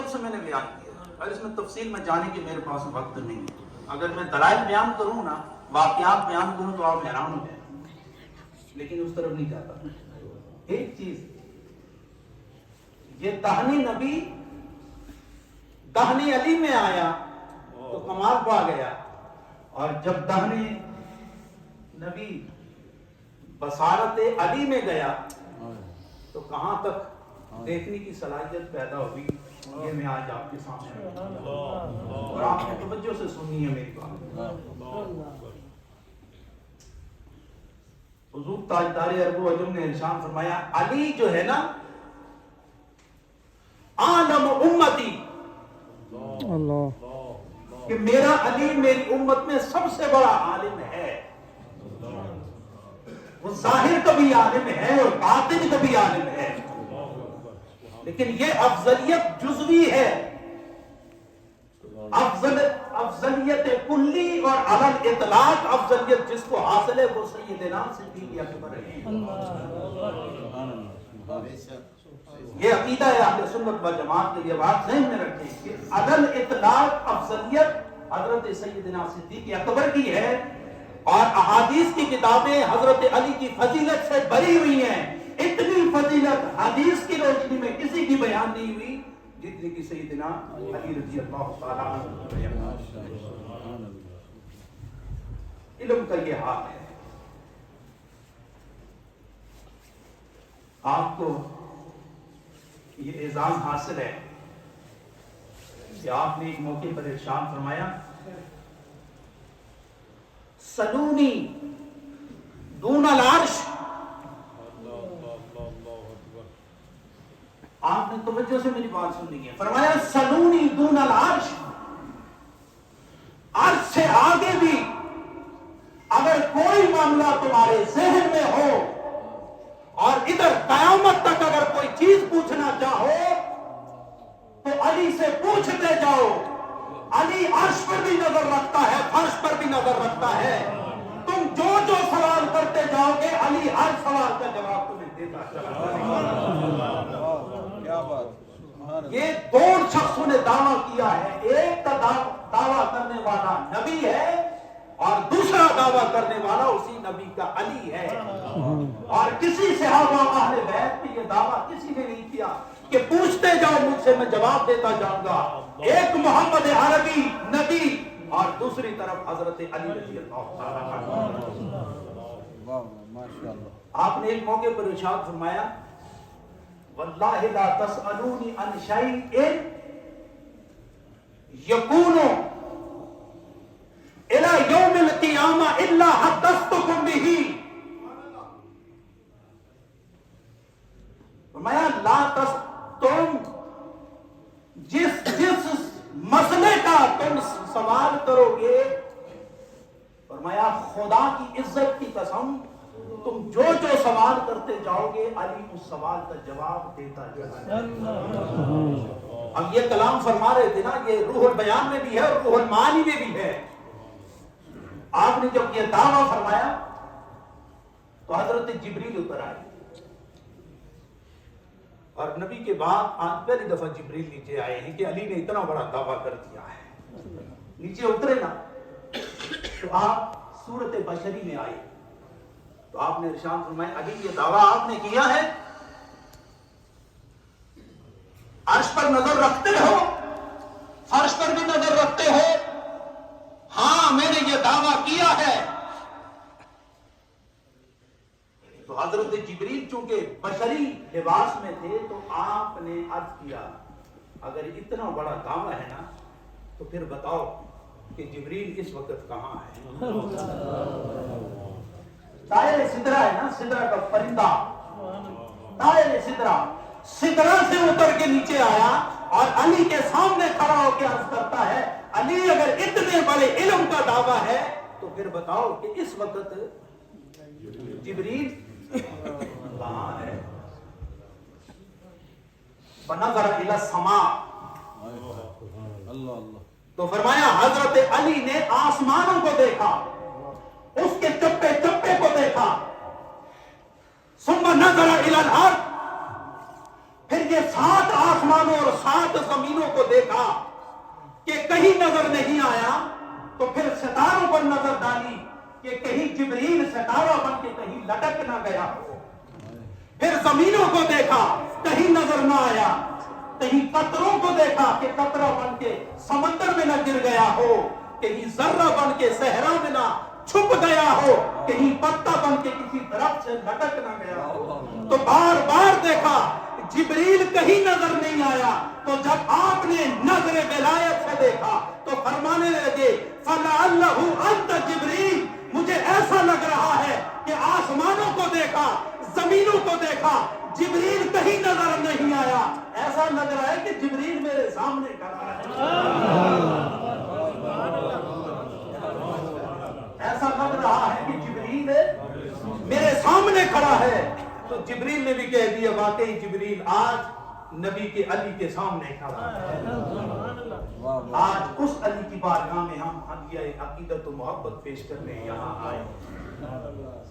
تفصیل سے میں نے بیان کیا اور اس میں تفصیل میں جانے کی میرے پاس وقت نہیں ہے. اگر میں دلائل بیان کروں نا، واقعات بیان کروں تو آپ حیران ہو جائیں، لیکن اس طرف نہیں جاتا. ایک چیز، یہ دہنی نبی دہنی علی میں آیا تو کمال پا گیا، اور جب دہنی نبی بصارت علی میں گیا تو کہاں تک دیکھنے کی صلاحیت پیدا ہوئی، یہ میں آج آپ کے سامنے رکھوں گا اور آپ نے توجہ سے سننی ہے میری بات. حضور تاجدار ارب و عجم نے ارشاد فرمایا، علی جو ہے نا عالم امتی، کہ میرا علی میری امت میں سب سے بڑا عالم ہے. وہ ظاہر کا بھی عالم ہے اور باطن کا بھی عالم ہے، لیکن یہ افضلیت جزوی ہے. افضلیت کلی اور علل اطلاق افضلیت جس کو حاصل ہے وہ سیدنا صدیق اکبر ہے. یہ عقیدہ ہے اہل سنت و جماعت کے، یہ بات ذہن میں رکھیں کہ علل اطلاق افضلیت حضرت سیدنا صدیق اکبر کی ہے، اور احادیث کی کتابیں حضرت علی کی فضیلت سے بری ہوئی ہیں. اتنی فضیلت حدیث کی روشنی میں کسی کی بیان نہیں ہوئی جتنی کی سیدنا علی رضی اللہ تعالیٰ عنہ. علم کا یہ حال ہے. آپ کو یہ اعزاز حاصل ہے کہ آپ نے ایک موقع پر ارشاد فرمایا، سلونی دون العرش. آپ نے توجہ سے میری بات سننی ہے. فرمایا سلونی دون العرش، عرش سے آگے بھی اگر کوئی معاملہ تمہارے ذہن میں ہو اور ادھر قیامت تک اگر کوئی چیز پوچھنا چاہو تو علی سے پوچھتے جاؤ. علی عرش پر بھی نظر رکھتا ہے، فرش پر بھی نظر رکھتا ہے. تم جو جو سوال کرتے جاؤ گے علی ہر سوال کا جواب تمہیں دیتا چلا جائے گا. یہ دو شخصوں نے دعویٰ کیا ہے، ایک کا دعویٰ کرنے والا نبی ہے اور دوسرا دعویٰ کرنے والا اسی نبی کا علی ہے. اور کسی صحابہ اہل بیت میں یہ دعویٰ کسی نے نہیں کیا کہ پوچھتے جاؤ مجھ سے میں جواب دیتا جاؤں گا. ایک محمد عربی نبی اور دوسری طرف حضرت علی رضی اللہ تعالیٰ عنہ. آپ نے ایک موقع پر ارشاد فرمایا، واللہ لا تسألونی عن شیء یکون الی یوم القیامہ الا حدثتکم بہ. فرمایا تم جس مسئلے کا تم سوال کرو گے، فرمایا خدا کی عزت کی قسم تم جو جو سوال کرتے جاؤ گے علی اس سوال کا جواب دیتا جائے. اب یہ کلام فرما رہے تھے نا، یہ روح البیان میں بھی ہے اور روح المعانی میں بھی ہے. آپ نے جب یہ دعویٰ فرمایا تو حضرت جبریل اتر آئے، اور نبی کے بعد آج پہلی دفعہ جبریل نیچے آئے ہیں کہ علی نے اتنا بڑا دعویٰ کر دیا ہے. نیچے اترے نا تو آپ صورت بشری میں آئے تو آپ نے ارشاد فرمایا، علی یہ دعویٰ آپ نے کیا ہے، عرش پر نظر رکھتے ہو، فرش پر بھی نظر رکھتے ہو؟ ہاں میں نے یہ دعویٰ کیا ہے. تو حضرت جبریل چونکہ بشری لباس میں تھے تو آپ نے عرض کیا، اگر اتنا بڑا دعویٰ ہے نا تو پھر بتاؤ کہ جبریل اس وقت کہاں ہے. طائر سدرہ ہے نا، سدرہ کا پرندہ، طائر سدرہ، سدرہ سے اتر کے نیچے آیا اور علی کے سامنے کھڑا ہو کے عرض کرتا ہے، علی اگر اتنے بڑے علم کا دعویٰ ہے تو پھر بتاؤ کہ اس وقت جبریل کہاں ہے. فنظر الی السماء، تو فرمایا حضرت علی نے آسمانوں کو دیکھا، اس کے چپے چپے کو دیکھا. ثم نظر الی الارض، پھر یہ 7 آسمانوں اور 7 زمینوں کو دیکھا کہ کہیں نظر نہیں آیا، تو پھر ستاروں پر نظر ڈالی کہ کہیں جبریل ستارہ بن کے کہیں لٹک نہ گیا ہو، پھر زمینوں کو دیکھا کہیں نظر نہ آیا، کہیں قطروں کو دیکھا کہ قطرہ بن کے سمندر میں نہ گر گیا ہو، کہیں ذرہ بن کے صحرا میں نہ چھپ گیا ہو، کہیں پتا بن کے کسی درخت سے لٹک نہ گیا ہو، تو بار بار دیکھا، جبریل کہیں نظر نہیں آیا۔ تو جب آپ نے نظر ولایت سے دیکھا تو فرمانے لگے فَلَعَلَّهُ أَنْتَ جبریل، مجھے ایسا لگ رہا ہے کہ آسمانوں کو دیکھا، زمینوں کو دیکھا، جبریل کہیں نظر نہیں آیا، ایسا لگ رہا ہے کہ جبریل میرے سامنے کھڑا ہے، ایسا لگ رہا ہے کہ جبریل میرے سامنے کھڑا ہے۔ تو جبریل نے بھی کہہ دیا واقعی جبریل آج نبی کے علی کے سامنے کھڑا ہے، آج اس علی کی بارگاہ میں ہم ہدیہ عقیدت و محبت پیش کرنے یہاں آئے۔